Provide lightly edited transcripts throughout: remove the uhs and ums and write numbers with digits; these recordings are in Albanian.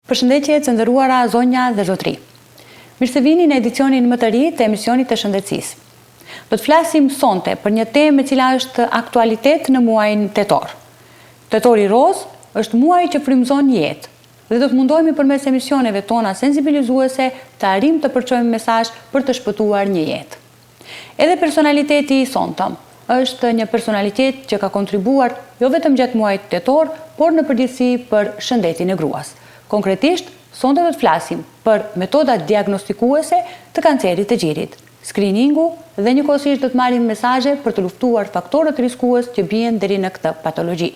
Përshëndetje të nderuara zonja dhe zotri. Mirë se vini në edicionin më të ri të emisionit të shëndetësisë. Do të flasim sonte për një temë e cila është aktualitet në muajin tetor. Tetori roz është muaji që frymëzon jetë dhe do të mundohemi përmes emisioneve tona sensibilizuese të arrijmë të përçojmë mesazh për të shpëtuar një jetë. Edhe personaliteti i sontëm është një personalitet që ka kontribuar jo vetëm gjatë muajit tetor, por në përgjithësi për shëndetin e gruas. Konkretisht, sonte do të flasim për metodat diagnostikuese të kancerit të gjirit, screeningu dhe njëkohësisht do të marrim mesazhe për të luftuar faktorët riskues që bien deri në këtë patologji.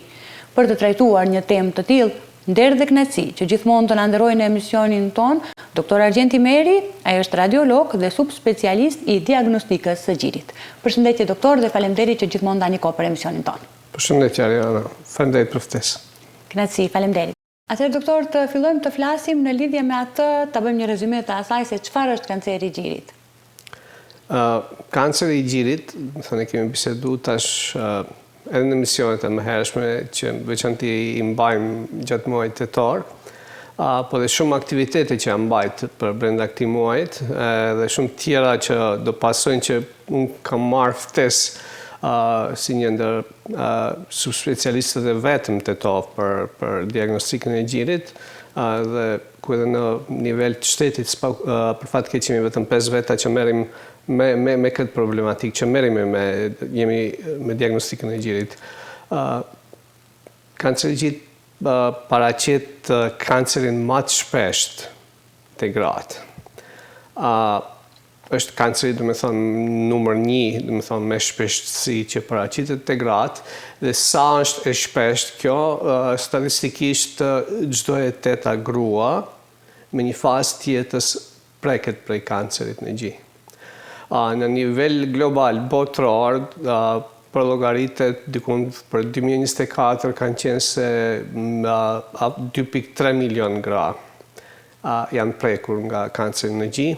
Për të trajtuar një temë të tillë, nder dhe kënaqësi që gjithmonë të na nderojë në emisionin ton, Dr. Argjenti Meri, ai është radiolog dhe subspecialist i diagnostikës së gjirit. Përshëndetje doktor dhe faleminderit që gjithmonë ndani kohë për emisionin ton. Përshëndetje Ariana, faleminderit për ftesë. Kënaqësi, faleminderit. Atëherë doktor, të fillojmë të flasim në lidhje me atë, ta bëjmë një rezume të asaj se çfarë është kanceri i gjirit. Kanceri i gjirit, thënë kemi biseduar tash edhe në misionet e mëhershme që veçanti i mbajmë gjatë muajit tetor, po dhe shumë aktivitete që janë mbajtë për brenda këtij muajit dhe shumë tjera që do pasojnë që unë kam marrë ftesë si një ndër subspecialistët e vetëm tetov për diagnostikën e gjirit dhe ku edhe në nivel të shtetit për fat keq jemi vetëm 5 veta që merrim me këtë problematikë, që merremi me diagnostikën e gjirit. Kanceri i gjirit paraqet kancerin më të shpesht te gratë. Është kanceri, numër 1, me shpeshtësi që paraqitet te gratë, dhe sa është e shpesht kjo, statistikisht çdo e 8-a grua me një fazë të jetës preket prej kancerit në gji. Në nivel global botror, për llogaritet diku për 2024 kanë qenë se 2.3 milion gra janë prekur nga kanceri në gji.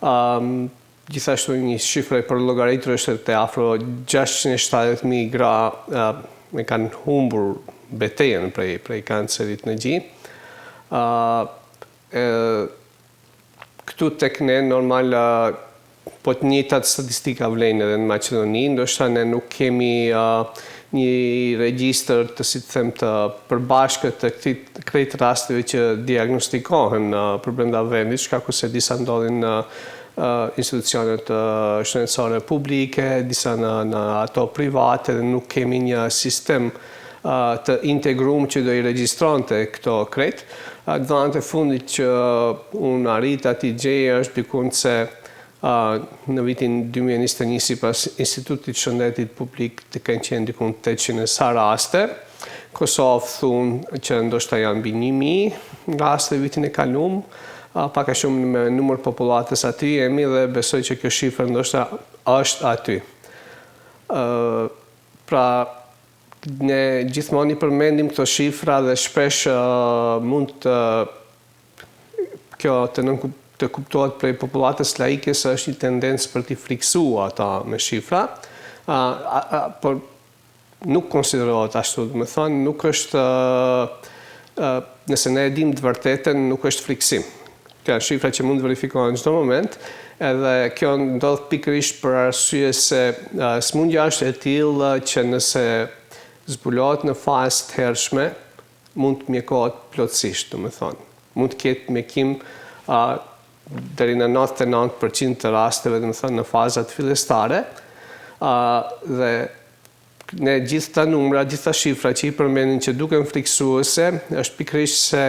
Gjithashtu një shifre për llogaritur është te afro 670.000 gra me kanë humbur betejën prej kancerit në gji. Këtu tek ne normal po të njëjtat statistika vlejnë edhe në Maqedoni, ndoshta ne nuk kemi një regjistër të përbashkët të këtyre rasteve që diagnostikohen për brenda vendit, shkaku se disa ndodhin në institucionet shëndetësore publike, disa në ato private, dhe nuk kemi një sistem të integruar që do i regjistronte këto krejt. Dhënat e fundit që unë arrita t'i gjej është dikun se në vitin 2021 sipas Institutit Shëndetit Publik të kanë qenë dikun 800 sa raste. Kosovë thunë që ndoshta janë mbi 1000 raste vitin e kaluar, pak a shumë me numër popullatës aty jemi dhe besoj që kjo shifër ndoshta është aty. Pra, ne gjithmonë i përmendim këto shifra dhe shpesh mund kjo të kuptohet prej popullatës laike se është një tendencë për t'i friksua ata me shifra, por nuk konsiderohet ashtu, nuk është, nëse ne e dim të vërtetën, nuk është friksim. Kjo janë shifra që mund të verifikohen në çdo moment, edhe kjo ndodh pikërisht për arsye se sëmundja është e tillë që nëse zbulohet në fazë të hershme, mund të mjekohet plotësisht, mund të ketë mjekim deri në 99% të rasteve, në fazat fillestare, dhe ne gjithë ta numra, gjithë ta shifra që i përmendin që duken friksuese, është pikërisht se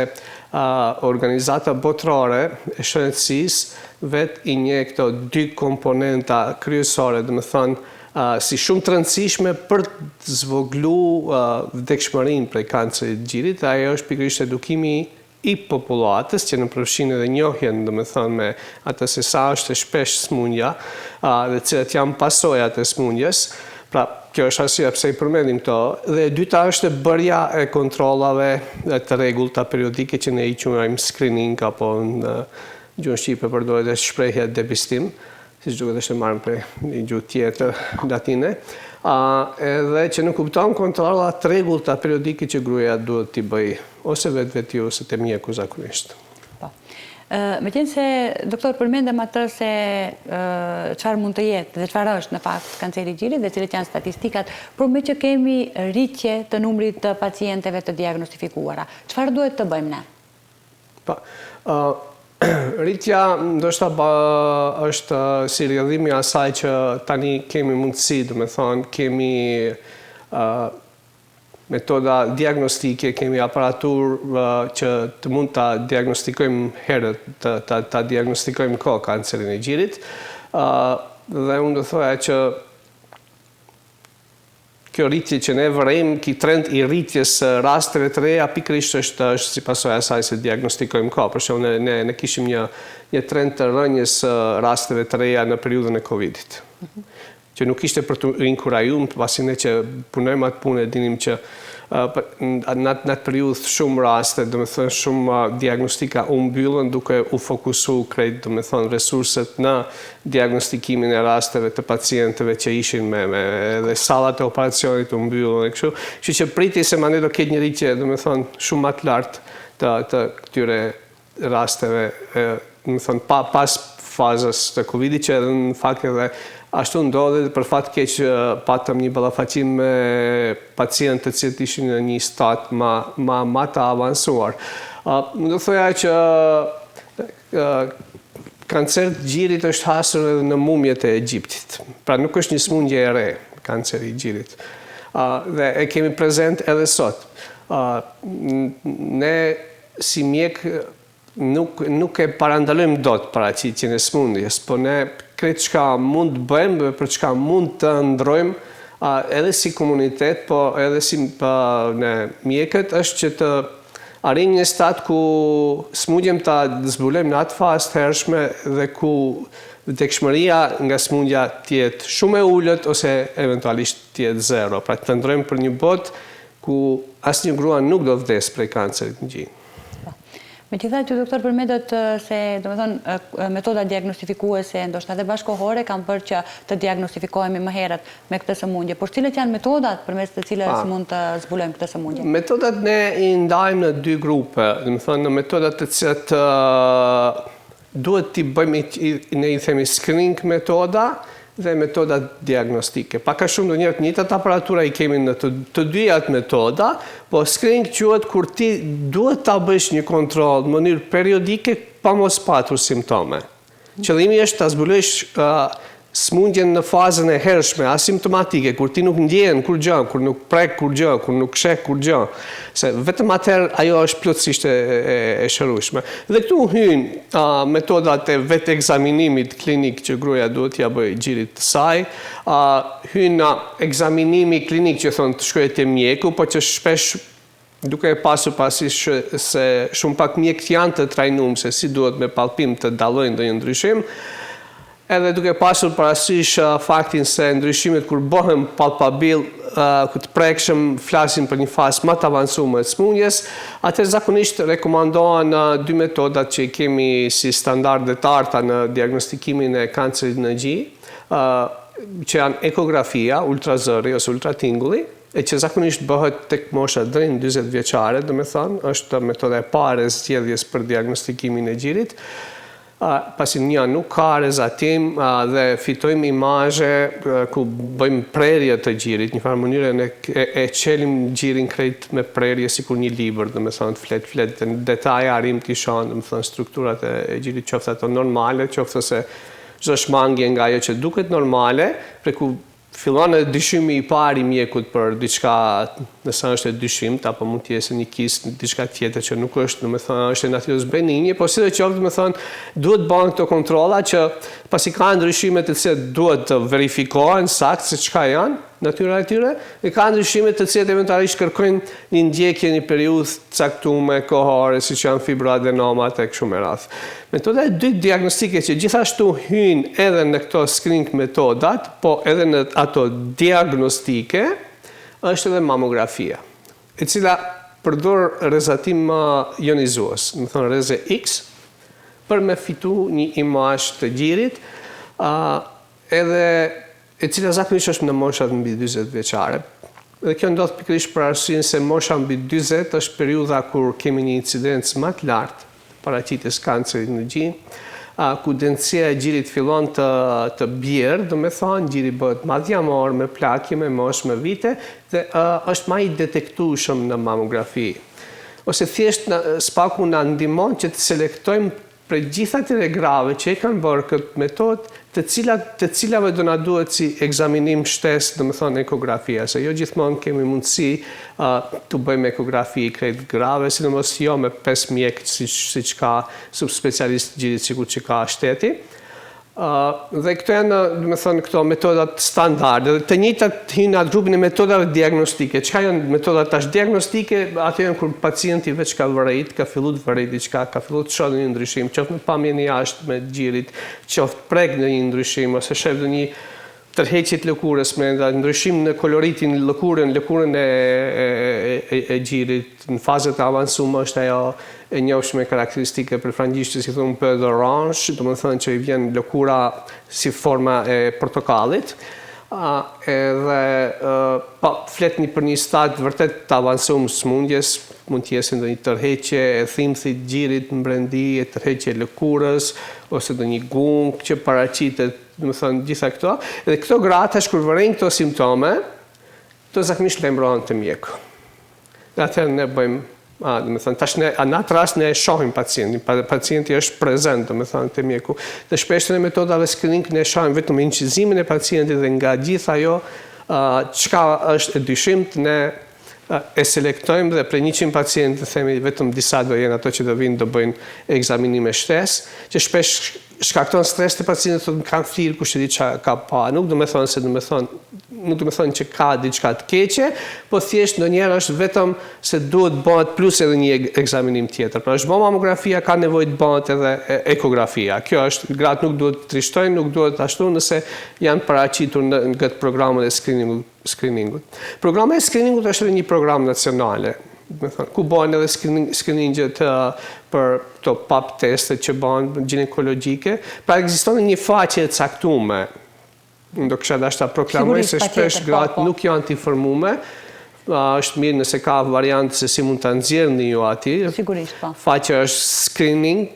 organizata botrore e shëndetësisë vetë i njeh këto 2 komponenta kryesore, si shumë të rëndësishme për të zvogëluar vdekshmërinë prej kancerit të gjirit, ajo është pikërisht edukimi i popullatës, që në përfshin edhe njohjen, me atë se sa është e shpesh sëmundja dhe cilat janë pasojat e sëmundjes. Pra, kjo është arsyeja pse i përmendim këto. Dhe e dyta është bërja e kontrollave të rregullta periodike që ne i quajmë screening, apo në gjuhën shqipe përdoret shprehja depistim, siç duket është e marrën për një gjuhë tjetër latine, edhe që në kupton kontrolla të rregullta periodike që gruaja duhet t'i bëj, ose vetë ose te mjeku zakonisht. Me qenë se, doktor, përmendem atë se çfarë mund të jetë dhe çfarë është në fakt kanceri i gjirit dhe cilët janë statistikat, por me që kemi rritje të numrit të pacienteve të diagnostifikuara, çfarë duhet të bëjmë ne? Rritja ndoshta është si rrjedhimi asaj që tani kemi mundësi, do të thonë, kemi metoda diagnostike, kemi aparatur që të mund ta diagnostikojmë herët, ta diagnostikojmë kohë kancerin e gjirit. Dhe unë do thoya që kjo rritje që ne vërejmë, ky trend i rritjes rasteve të reja, pikërisht është si pasojë e asaj se diagnostikojmë kohë. Për shembull, ne kishim një trend të rënjes rasteve të reja në periudhën e Covidit. Që nuk ishte për të inkurajuar, pasi ne që punojmë atë punë, dinim që në atë periudhë shumë raste, do të thënë shumë diagnostika u mbyllën duke u fokusuar krejt, do të thënë, resurset në diagnostikimin e rasteve të pacientëve që ishin dhe sallat e operacionit u mbyllën e kështu. Kështu që priti se mandej do ketë një rritje, do të thënë, shumë më të lartë të këtyre rasteve, do të thënë, pas fazës të Covidit, që edhe në fakt edhe ashtu ndodhi për fat keq patëm një ballafaqim me pacientë të cilët ishin në një stat më të avancuar. Do thoya që kanceri i gjirit është hasur edhe në mumjet e Egjiptit. Pra nuk është një sëmundje e re, kanceri i gjirit. Dhe e kemi prezent edhe sot. Ne si mjek nuk e parandalojmë dot paraqitjen e sëmundjes, po ne krejt çka mund të bëjmë, për çka mund të ndrojmë edhe si komunitet, po edhe si ne mjekët, është që të arrijmë një stat ku sëmundjen ta zbulojmë në atë fazë të hershme dhe ku vdekshmëria nga sëmundja të jetë shumë e ulët ose eventualisht të jetë zero. Pra të ndrojmë për një botë ku asnjë grua nuk do vdes prej kancerit në gjinj. Megjithatë, doktor, përmendet se, domethënë, metoda diagnostifikuese, ndoshta edhe bashkëkohore, kanë bërë që të diagnostifikohemi më herët me këtë sëmundje. Por cilat janë metodat përmes të cilës mund të zbulojmë këtë sëmundje? Metodat ne i ndajmë në dy grupe, domethënë në metodat të cilat duhet t'i bëjmë, ne i themi screening metoda dhe metodat diagnostike. Pak a shumë do njëjtat aparatura i kemi në të dyjat metoda, po screening quhet kur ti duhet ta bësh një kontroll në mënyrë periodike pa mos patur simptome. Qëllimi është ta zbulosh sëmundjen në fazën e hershme, asimptomatike, kur ti nuk ndjen kur gjë, kur nuk prek kur gjë, kur nuk sheh kur gjë, se vetëm atëherë ajo është plotësisht e shërueshme. Dhe këtu hyjnë metodat e vetë ekzaminimit klinik që gruaja duhet t'ia bëjë gjirit të saj, hyjnë ekzaminimi klinik që thonë të shkojë te mjeku, po që shpesh duke pasur parasysh se shumë pak mjekët janë të trajnuar se si duhet me palpim të dallojnë ndonjë ndryshim, edhe duke pasur parasysh faktin se ndryshimet kur bëhen palpabil, kur të prekshëm flasim për një fazë më të avancuar të sëmundjes, atëherë zakonisht rekomandohen dy metodat që i kemi si standarde të arta në diagnostikimin e kancerit në gjinj, që janë ekografia, ultrazëri ose ultratingulli, e që zakonisht bëhet tek mosha deri në 40 vjeçare, domethënë, është metoda e parë e zgjedhjes për diagnostikimin e gjirit. Pasi nuk ka rezatim dhe fitojmë imazhe ku bëjmë prerje të gjirit, një farë mënyrë e çelim gjirin krejt me prerje sikur një libër, domethënë flet në detaje arrim të shohim domethënë strukturat e gjirit, qoftë ato normale, qoftë se çdo shmangje nga ajo që duket normale, preku fillon dyshimi i parë i mjekut për diçka, nëse është e dyshimt, apo mund të jetë një kist, diçka tjetër që nuk është, domethënë është e natyrës benigni, po sidoqoftë, domethënë duhet bëhen këto kontrolla që pasi ka ndryshime të cilat duhet të verifikohen saktë se çka janë natyra e tyre, dhe ka ndryshime të cilat eventualisht kërkojnë një ndjekje një periudhë caktuar kohore, siç janë fibroadenomat e kështu me radhë. Metoda e dytë diagnostike që gjithashtu hyn edhe në këto screening metodat, po edhe në ato diagnostike, është edhe mamografia, e cila përdor rrezatim ionizues, do të thonë rreze X, për me fitu një imazh të gjirit, edhe e cila zakonisht është në moshat mbi 40 vjeçare. Dhe kjo ndodh pikërisht për arsyeën se mosha mbi 40 është periudha kur kemi një incidencë më të lartë paraqitjes kancerit në gjinë, ku densitësia e gjirit fillon të bjerë, do me thonë, gjiri bëhet madhjamor, me plakje, me moshë, me vite, dhe është më i detektueshëm në mamografi. Ose thjesht spaku na ndihmon që të selektojmë prej gjithë atyre grave që e kanë bërë këtë metodë, të cilave do na duhet si ekzaminim shtesë, do me thonë ekografia, se jo gjithmonë kemi mundësi të bëjmë ekografi krejt grave, sidomos jo me 5 mjekë siç ka subspecialist gjirit sikur që ka shteti. Dhe këto janë, do me thonë, këto metodat standarde. Të njëjtat hynë atë grupin e metodave diagnostike. Çka janë metodat tash diagnostike? Ato janë kur pacienti veç ka vërejt, ka fillu të vërejt diçka, ka fillu të shohë një ndryshim, qoftë në pamjen e jashtë me gjirit, qoftë prek në një ndryshim, ose shef në një tërheqje të lëkurës, me ndryshim në koloritin lëkurën e gjirit, në fazet e avancuara është ajo e njohshme karakteristike për frangishtë si thonë peu d'orange, do të thonë që i vjen lëkura si forma e portokallit. Edhe fletni për një stad vërtet të avancuar smundjes, mund të jetë ndonjë tërheqje e thimbthit gjirit mbrendi, e tërheqje e lëkurës, ose ndonjë gung që paraqitet, do të thonë gjitha këto. Dhe këto gratë kur vërejnë këto simptome, to zakonisht lajmërohen te mjeku. Dhe atëherë ne bëjmë, do të thonë tash në atë rast ne shohim pacientin, pacienti është prezent, do të thonë te mjeku. Dhe shpesh në metodave screening ne shohim vetëm incizimin e pacientit dhe nga gjithë ajo çka është e dyshimt ne e selektojmë dhe prej 100 pacientë themi vetëm disa do jenë ato që do vinë do bëjnë ekzaminime shtesë, që shpesh shkakton stres të pacientët, thonë kanë frikë kush e di çka ka pa. Nuk do të thonë që ka diçka të keqe, po thjesht ndonjëherë është vetëm se duhet bëhet plus edhe një ekzaminim tjetër. Pra është bë mamografia, ka nevojë të bëhet edhe ekografia. Kjo është, gratë nuk duhet të trishtojnë, nuk duhet ashtu nëse janë paraqitur në këtë programin e screeningut. Programi e screeningut është edhe një program nacionale, ku bëhen edhe screeninget për këto pap testet që bëhen ginekologjike. Pra ekziston një faqe e caktuar. Unë do kisha dashur ta proklamoj se shpesh gratë nuk janë të informuar. Është mirë nëse ka variantë se si mund ta nxjerrni ju aty. Sigurisht, po. Faqja është screening,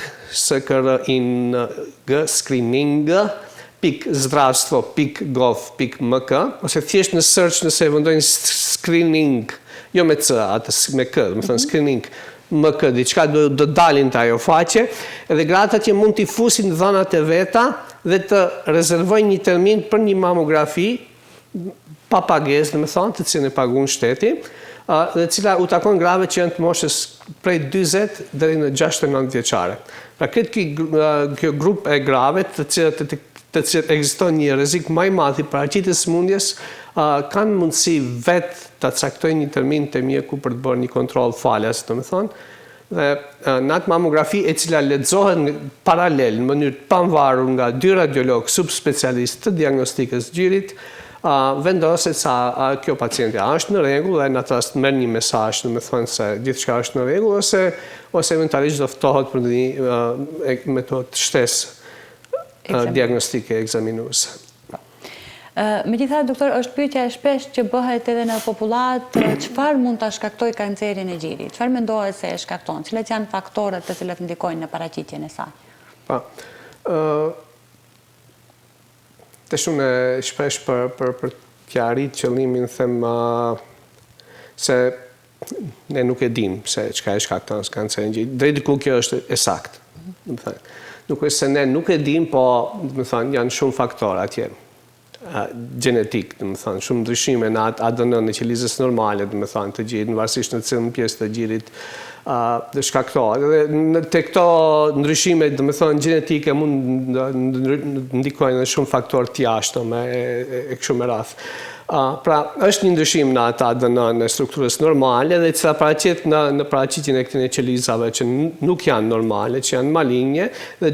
screening.zdravstvo.gov.mk, ose thjesht në search nëse vendojnë screening, jo me c, atë me k, do të thonë screening MK, diçka do dalin të ajo faqe, edhe gratë atje mund t'i fusin dhënat e veta dhe të rezervojnë një termin për një mamografi pa pagesë, do të thonë, të cilën e paguon shteti, dhe cila u takon grave që janë të moshës prej 40 deri në 69 vjeçare. Pra kjo grup e grave të cilët ekziston një rrezik më i madh i paraqitjes smundjes, kanë mundësi vetë ta caktojnë një termin te mjeku për të bërë një kontroll falas, do të thonë, dhe në atë mamografi e cila lexohet paralel në mënyrë të pavarur nga 2 radiologë subspecialistë të diagnostikës gjirit, vendoset sa kjo paciente është në rregull dhe në atë rast merr një mesazh, do të thonë se gjithçka është në rregull ose eventualisht do ftohet për një metodë shtesë diagnostike ekzaminuese. Megjithatë, doktor, është pyetja e shpesh që bëhet edhe në popullat, çfarë mund ta shkaktojë kancerin e gjirit? Çfarë mendohet se e shkakton? Cilat janë faktorët të cilat ndikojnë në paraqitjen e saj? Të shumë shpesh për t'ja arrit qëllimin them se ne nuk e dim se çka e shkakton kancerin e gjirit. Drejt ku kjo është e saktë. Nuk është se ne nuk e dim, po janë shumë faktorë atje. Genetik, do të thonë, shumë ndryshime në ADN-n e qelizës normale, do të thonë, të gjirit, në varësisht në cilën pjesë të gjirit dhe shkaktohet. Dhe te këto ndryshime, do të thonë, gjenetike mund ndikojnë edhe shumë faktorë të jashtëm e kështu me radhë. Pra, është një ndryshim në atë ADN në strukturës normale dhe cila paraqet në paraqitjen e këtyre qelizave që nuk janë normale, që janë malinje, dhe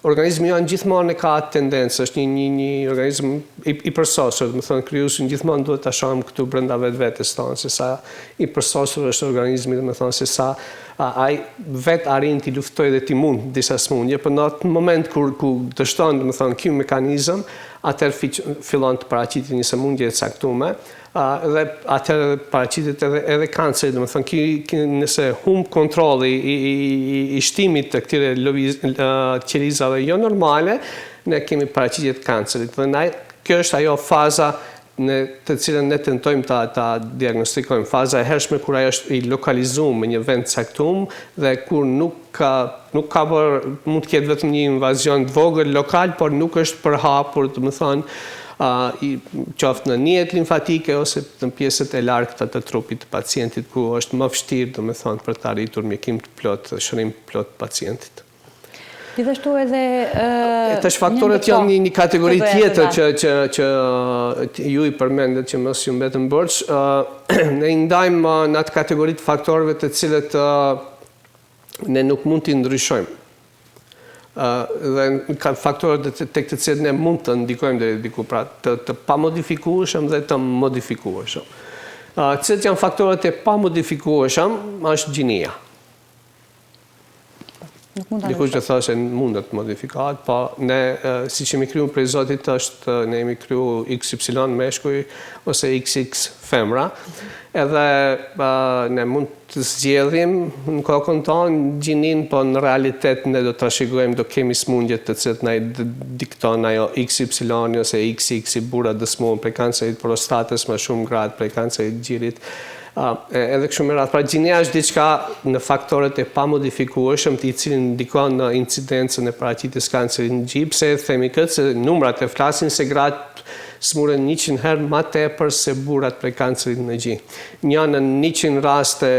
organizmi janë gjithmonë ka tendencë, është një organizëm i përsosur, do të thonë krijuesi gjithmonë duhet ta shohim këtu brenda vetvetes tonë se sa i përsosur është organizmi, do të thonë se sa ai vetë arrin t'i luftoj dhe t'i mund disa smundje, për në atë moment kur dështon, domethënë, ky mekanizëm, atëherë fillon të paraqitej një sëmundje e caktuar, dhe atëherë paraqitet edhe kanceri, domethënë, nëse humb kontrolli i shtimit të këtyre qelizave jo normale, ne kemi paraqitje të kancerit. Dhe kjo është ajo faza në të cilën ne tentojmë ta diagnostikojmë, faza e hershme kur ajo është i lokalizuar në një vend caktuar dhe kur nuk ka bërë, mund të ketë vetëm një invazion të vogël lokal, por nuk është përhapur, domethënë, qoftë në njetë limfatike ose në pjesët e largëta të trupit të pacientit, ku është më vështirë, domethënë, për të arritur mjekim të plot, shërim plot pacientit. Gjithashtu edhe... Tash faktorët janë një kategori tjetër që ju i përmendet që mos ju mbetën borx. Ne i ndajmë në atë kategori të faktorëve të cilët ne nuk mund t'i ndryshojmë. Dhe faktorët tek të cilët ne mund të ndikojmë deri diku, pra të pamodifikueshëm dhe të modifikueshëm. Cilët janë faktorët e pamodifikueshëm, është gjinia. Dikush që thashë mundet modifikohet, po ne, si që mi kryu prej Zotit, ne jemi kryu XY meshkuj ose XX femra, edhe ne mund të zgjedhim në kokën tonë gjinin, po në realitet ne do të trashëgojmë, do kemi smundjet të cilët na i dikton ajo XY ose XX i burra dësmuar prej kancerit prostatës, më shumë grad prej kancerit gjirit, edhe kështu me radhë. Pra gjinia është diçka në faktorët e pamodifikueshëm të cilin ndikon në incidencën e paraqitjes kancerit në gjip. Pse e themi këtë? Se numrat e flasin se gratë smuren 100 herë më tepër se burrat prej kancerit në gjip. Një në 100 raste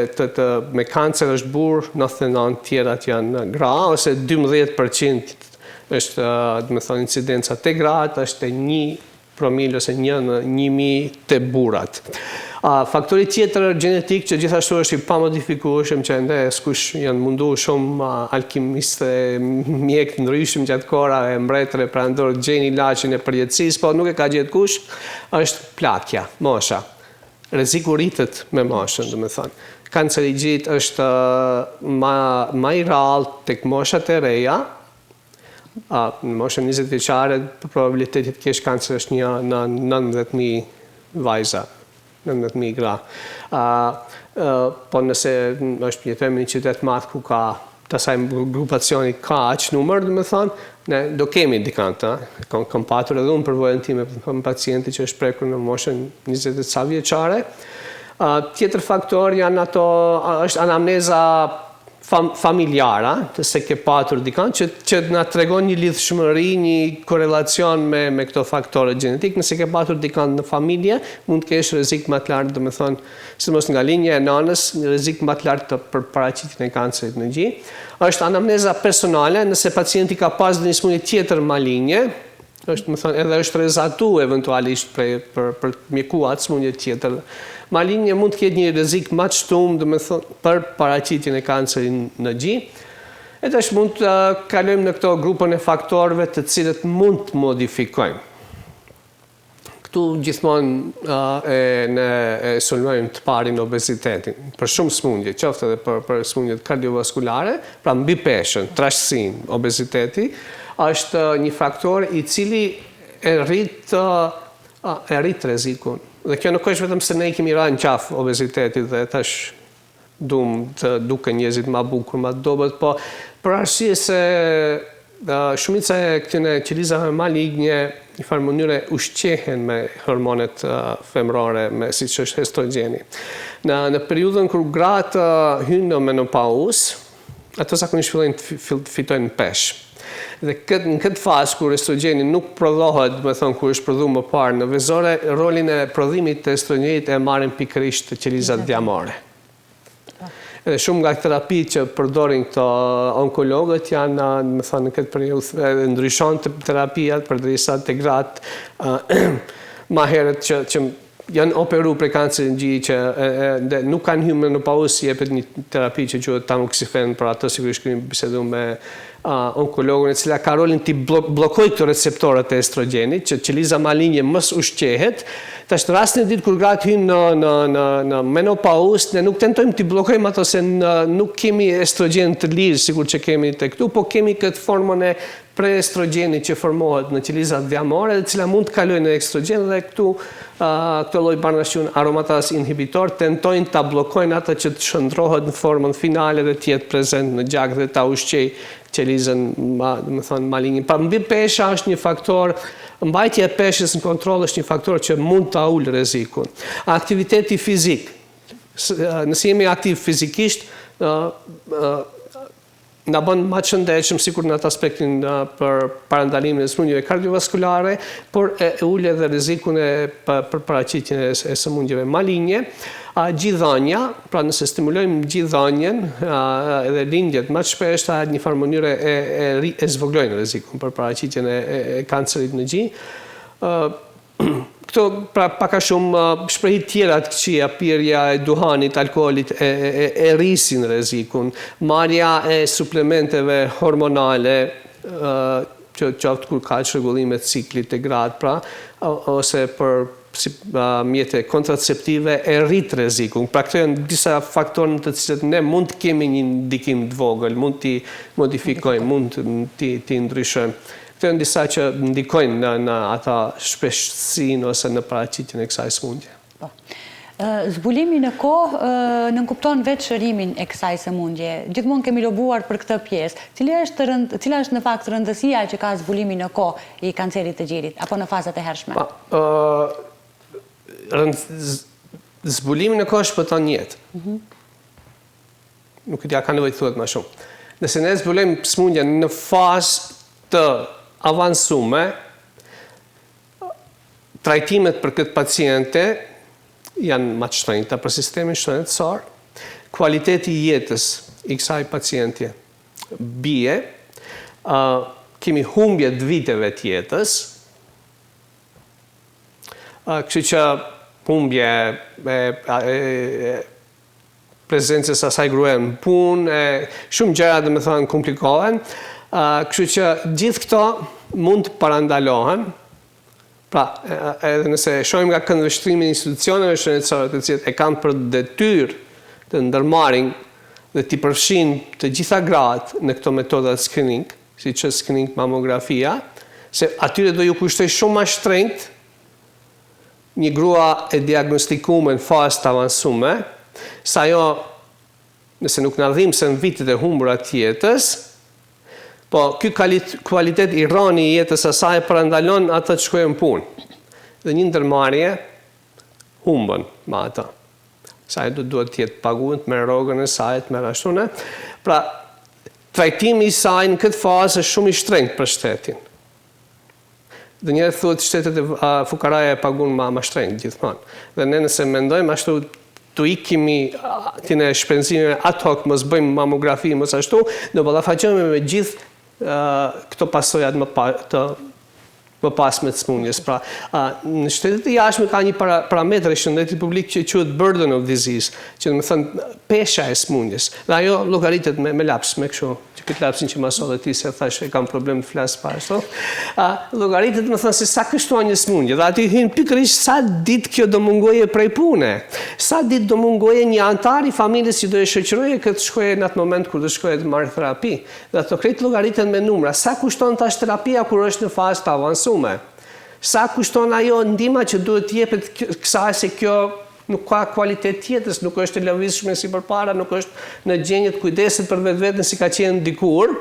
me kancer është burr, 99 tjerat janë gra, ose 12% është, domethënë, incidenca te gratë, është 1 promil ose 1 në 1000 të burrat. Faktori tjetër genetik që gjithashtu është i pamodifikueshëm, që ende s'kush janë mundu shumë alkimistë, mjek të ndryshëm gjatë kohëra e mbretëre pra ndorë gjeni ilaçin e përjetësisë, po nuk e ka gjetë kush, është plakja, mosha. Rreziku rritet me moshën, domethënë. Kanceri i gjit është më i rrallë tek moshat e reja. Në moshën 20 vjeçare, probabiliteti të kesh kancer është 1 në 19.000 vajza. 19.000 gra. Po nëse është jetojmë në një qytet madh ku ka të asaj grupacioni ka aq numër, domethënë, ne do kemi dikant, kam patur edhe unë përvojën time për pacienti që është prekur në moshën 20 e ca vjeçare. Tjetër faktor janë është anamneza familjara, se ke patur dikant, që na tregon një lidhshmëri, një korelacion me këto faktorët genetik. Nëse ke patur dikant në familje, mund të kesh rrezik më të lartë, domethënë, sidomos nga linja e nënës, rrezik më të lartë për paraqitjen e kancerit në gjë. Është anamneza personale, nëse pacienti ka pas një smundje tjetër malinje, është, domethënë, edhe është rrezatu eventualisht për mjekuar smundje tjetër malinje, mund të ketë një rrezik më të shtumë, domethënë, për paraqitjen e kancerit në gjë. E tash mund të kalojmë në këto grupën e faktorëve të cilët mund të modifikojmë. Këtu gjithmonë ne sulmojmë të parin obezitetin, për shumë smundje, qoftë edhe për smundjet kardiovaskulare, pra mbi peshën, trashësinë, obeziteti, është një faktor i cili e rrit rrezikun. Dhe kjo nuk është vetëm se ne i kemi rënë qafë obezitetit dhe tash të duke njerëzit më bukur, më dobët, po për arsye se shumica e këtyre qelizave maligne në farë mënyre ushqehen me hormonet femrore, siç është estrogeni. Në periudhën kur gratë hyjnë në menopauzë, ato zakonisht fillojnë të fitojnë peshë. Dhe në këtë fazë, kur estrogeni nuk prodhohet, me thonë, kur është prodhuar më parë në vezore, rolin e prodhimit të estrogenit e marrin pikërisht të qelizat djamore. Edhe shumë nga terapitë që përdorin këto onkologët janë, me thonë, në këtë periudhë ndryshon të terapijat përderisa te gratë më herët që janë operu prej kancerit në gjë që nuk kanë hyrë në menopauzë, jepet një terapi që quhet tamoxifen, për atë sigurisht kemi biseduar me onkologun e cila ka rolin të blokoj këto receptorët e estrogenit, që qeliza malinje mos ushqehet. Tash në rastin e ditë kur gratë hynë në menopauzë, ne nuk tentojmë të blokojmë ato se nuk kemi estrogen të lirë, sikur që kemi të këtu, po kemi këtë formën e preestrogenit që formohet në qelizat vjamore, dhe cila mund të kalojë në estrogen, dhe këtu këto lloj barnashun aromatase inhibitor tentojnë ta bllokojnë atë që të shndrohet në formën finale dhe të jetë prezent në gjak dhe ta ushqej qelizën, malinjin. Pa mbi pesha është një faktor, mbajtja e peshës në kontroll është një faktor që mund ta ulë rrezikun. Aktiviteti fizik. Nëse jemi aktiv fizikisht, na bën më të shëndetshëm sikur në atë aspektin për parandalimin e sëmundjeve kardiovaskulare, por e ul edhe rrezikun për paraqitjen e sëmundjeve malinje. Gjithëdhënia, pra nëse stimulojmë gjithëdhënien edhe lindjet më të shpeshta në një farë mënyrë e zvoglojnë rrezikun për paraqitjen e kancerit në gjë. Këto pra pak a shumë shprehje tjera të këqija, pirja e duhanit, alkoolit e rrisin rrezikun, marrja e suplementeve hormonale, që qoftë kur ka çrregullime të ciklit të gratë, pra, ose për mjete kontraceptive e rrit rrezikun. Pra këto janë disa faktorë në të cilët ne mund të kemi një ndikim të vogël, mund t'i modifikojmë, mund t'i ndryshojmë. Këto janë disa që ndikojnë në ata shpeshtësinë ose në paraqitjen e kësaj sëmundje. Po. Zbulimi në kohë nënkupton vetë shërimin e kësaj sëmundje. Gjithmonë kemi lobuar për këtë pjesë. Cila është në fakt rëndësia që ka zbulimi në kohë i kancerit të gjirit, apo në fazat e hershme? Zbulimi në kohë shpëton jetë. Nuk ka nevojë të thuhet më shumë. Nëse ne zbulojmë sëmundjen në fazë të avancume, trajtimet për këtë paciente janë më të shtrenjta për sistemin shëndetësor, kualiteti i jetës i kësaj pacientje bie, kemi humbje të viteve të jetës, kështu që humbje prezencës asaj gruaje në punë, shumë gjëra domethënë komplikohen. Kështu që gjithë këto mund të parandalohen. Pra, edhe nëse shohim nga këndvështrimi i institucioneve shëndetësore të cilët e kanë për detyrë të ndërmarrin dhe t'i përfshinë të gjitha gratë në këto metoda të screening, siç është screening mamografia, se atyre do ju kushtoj shumë më shtrenjtë një grua e diagnostikuar në fazë të avancume, sa ajo, nëse nuk na dhimbse në vitet e humbura të jetës, po ky kualitet i rani i jetës asaj parandalon atë të shkojë në punë. Dhe një ndërmarrje humbën me ata. Sa ajo duhet të jetë paguar me rrogën e saj, me rashtune. Pra, trajtimi i saj në këtë fazë është shumë i shtrenjtë për shtetin. Dhe njerëzit thuhet shtetet e fukaraja e paguajnë më shtrenjtë gjithmonë. Dhe ne nëse mendojmë ashtu të ikimi në shpenzime ad hoc, mos bëjmë mamografi, mos ashtu, do ballafaqohemi me gjithë këto pasojat më pasme të sëmundjes. Pra, në shtetet e jashtme ka një parametër i shëndetit publik që quhet burden of disease, që do të thënë pesha e sëmundjes. Dhe ajo llogaritet me laps, me kështu, që këtë lapsin që më solli ti se thash e kam problem të flas pa ashtu. Llogaritet do të thënë se sa kushton një sëmundje. Dhe aty hyn pikërisht sa ditë kjo do mungoje prej pune. Sa ditë do mungoje një antar i familjes që do e shoqëroje këtë shkoje në atë moment kur do shkoje të marrë terapi. Dhe ato krejt llogaritet me numra. Sa kushton tash terapia kur është në fazë të avancume? Sa kushton ajo ndihma që duhet të jepet kësaj se kjo nuk ka kualitet tjetës, nuk është e lëvizshme si përpara, nuk është në gjendje të kujdeset për vetveten si ka qenë dikur.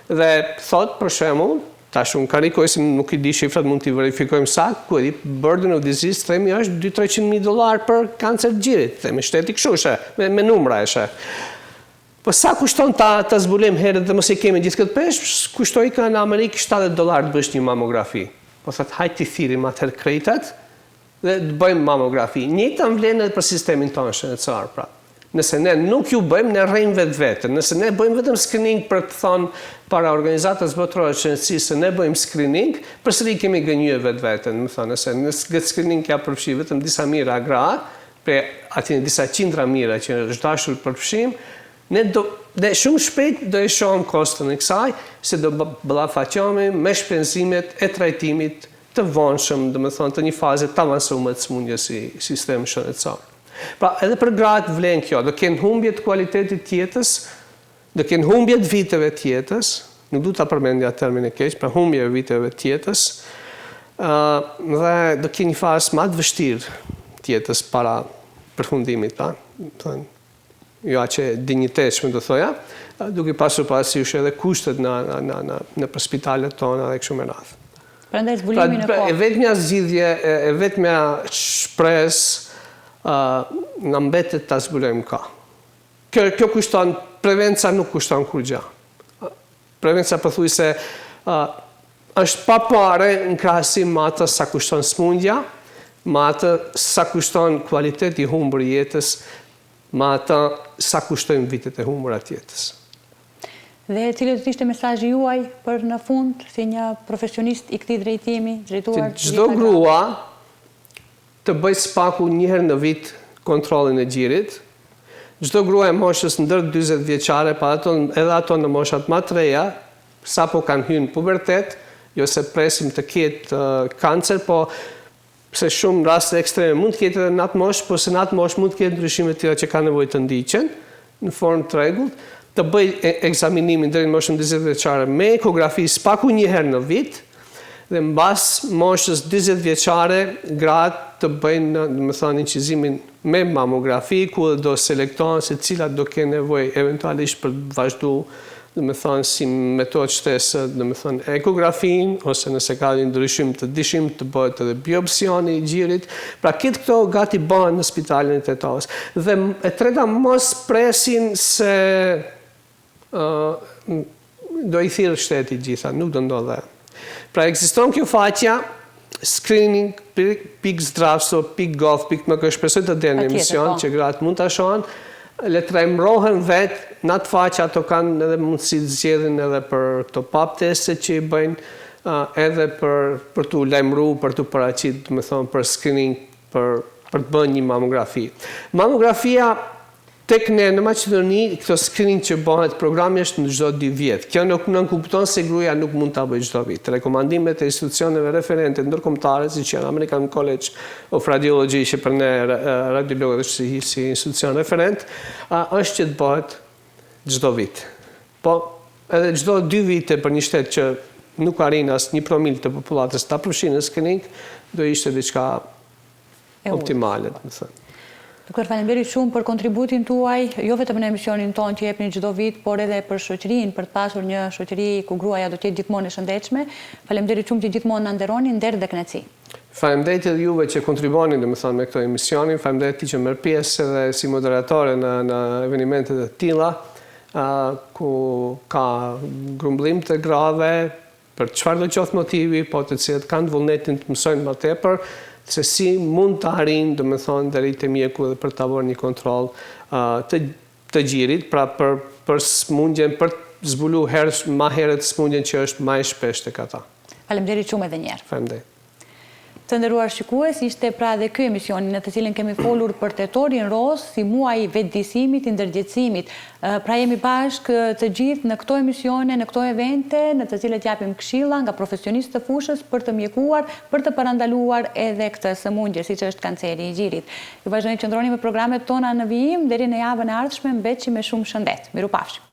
Dhe thot për shembull, tash unë karikoj se nuk i di shifrat, mund t'i verifikojmë saktë, ku e di burden of disease themi është $200,000 për kancer të gjirit, themi shteti kështu me numra eshe. Po sa kushton ta zbulojmë herët dhe mos e kemi gjithë këtë peshë, kushtoi ka në Amerikë $70 të bësh një mamografi. Po thot hajt t'i thirrim atëherë krejtat dhe të bëjmë mamografi. Njëjtën vlen edhe për sistemin tonë shëndetësor, pra. Nëse ne nuk ju bëjmë, ne rrejmë vetveten. Nëse ne bëjmë vetëm screening për të thonë para organizatës botërore të shëndetësisë se ne bëjmë screening, përsëri kemi gënjur vetveten, më thonë, nëse në këtë screening ka përfshi vetëm disa mijëra gra, pe aty disa qindra mijëra që është dashur përfshim, Dhe shumë shpejt do e shohim kostën e kësaj, se do ballafaqohemi me shpenzimet e trajtimit të vonshëm, domethënë të një faze të avancuar të smundjes si sistem shëndetësor. Pra, edhe për gratë vlen kjo, do kenë humbje të kualitetit të jetës, do kenë humbje të viteve të jetës, nuk du ta përmendja termin e keq, pra humbje të viteve të jetës, dhe do kenë një fazë më të vështirë të jetës para përfundimit, jo aqe dinjitetshme do thoja, duke pasur parasysh edhe kushtet në për spitalet tona dhe kështu me radhë. Prandaj zbulimi në kohë. E vetmja zgjidhje, e vetmja shpresë na mbetet ta zbulojmë ka. Kjo kushton, prevenca nuk kushton kur gjë. Prevenca pothuajse është pa pare në krahasim me atë sa kushton smundja, me atë sa kushton kualiteti i humbur i jetës, me atë sa kushtojnë vitet e humbura të jetës. Dhe cilë do të ishte mesazhi juaj për në fund, si një profesionist i këtij drejtimi, drejtuar çdo grua të bëj spaku një herë në vit kontrollin e gjirit. Çdo grua e moshës ndër 40 vjeçare, edhe ato në moshat më të reja, sapo kanë hyrë në pubertet, jo se presim të ketë kancer, po se shumë raste ekstreme mund të ketë edhe në atë moshë, por se në atë moshë mund të ketë ndryshime të tjera që kanë nevojë të ndiqen në formë të rregullt, të bëj ekzaminimin deri në moshën 40 vjeçare me ekografi spaku një herë në vit, dhe mbas moshës 40 vjeçare gratë të bëjnë, domethënë, incizimin me mamografi, ku do selektohen se cilat do kenë nevojë eventualisht për të vazhduar, domethënë, si metodë shtesë, domethënë, ekografin, ose nëse ka një ndryshim të dishim të bëhet edhe biopsioni i gjirit. Pra këto gati bëhen në spitalin e tetovës. Dhe e treta, mos presin se do i thirrë shteti gjitha, nuk do ndodhe. Pra ekziston kjo faqja screening.zdravstvo.gov.mk, shpresoj të derë në emision që gratë mund të shohen, le të trajmërohen vetë në atë faqe, ato kanë edhe mundësi të zgjedhin edhe për këto pap testet që i bëjnë, edhe për të lajmëru, për të paraqit, me thonë, për screening, për të bënë një mamografi. Mamografia tek ne në Maqedoni, këto screening që bëhet, programi është në çdo 2 vjet. Kjo nuk nënkupton se gruaja nuk mund ta bëjë çdo vit. Rekomandimet e institucioneve referente ndërkombëtare, siç janë American College of Radiology, që për ne radiologët është si institucion referent, është që të bëhet çdo vit. Po edhe çdo 2 vite për një shtet që nuk arrin as 1% të popullatës ta përfshinë në screening, do ishte diçka optimale, më thënë. Doktor, faleminderit shumë për kontributin tuaj, jo vetëm në emisionin tonë që jepni çdo vit, por edhe për shoqërinë, për të pasur një shoqëri ku gruaja do të jetë gjithmonë e shëndetshme. Faleminderit shumë që gjithmonë na nderoni, nder dhe kënaqësi. Faleminderit edhe juve që kontribuoni, domethënë, me këtë emisionin. Faleminderit ti që merr pjesë edhe si moderatore në evenimente të tilla, ku ka grumbullim të grave për çfarë do qoftë motivi, po të cilët kanë vullnetin të mësojnë më tepër, se si mund të arrin, domethënë, deri te mjeku dhe për të bërë një kontroll të gjirit, pra për smundjen, për të zbuluar më herët smundjen që është më e shpeshtë tek ata. Faleminderit shumë edhe një herë. Faleminderit. Të nderuar shikues, ishte pra dhe ky emisioni në të cilin kemi folur për tetorin roz si muaj vetëdijësimit, i ndërgjegjësimit. Pra jemi bashkë të gjithë në këto emisione, në këto evente, në të cilet japim këshilla nga profesionistë të fushës për të mjekuar, për të parandaluar edhe këtë sëmundje, siç është kanceri i gjirit. Ju vazhdoni të qëndroni me programet tona në vijim deri në javën e ardhshme, mbetçi me shumë shëndet. Mirupafshim.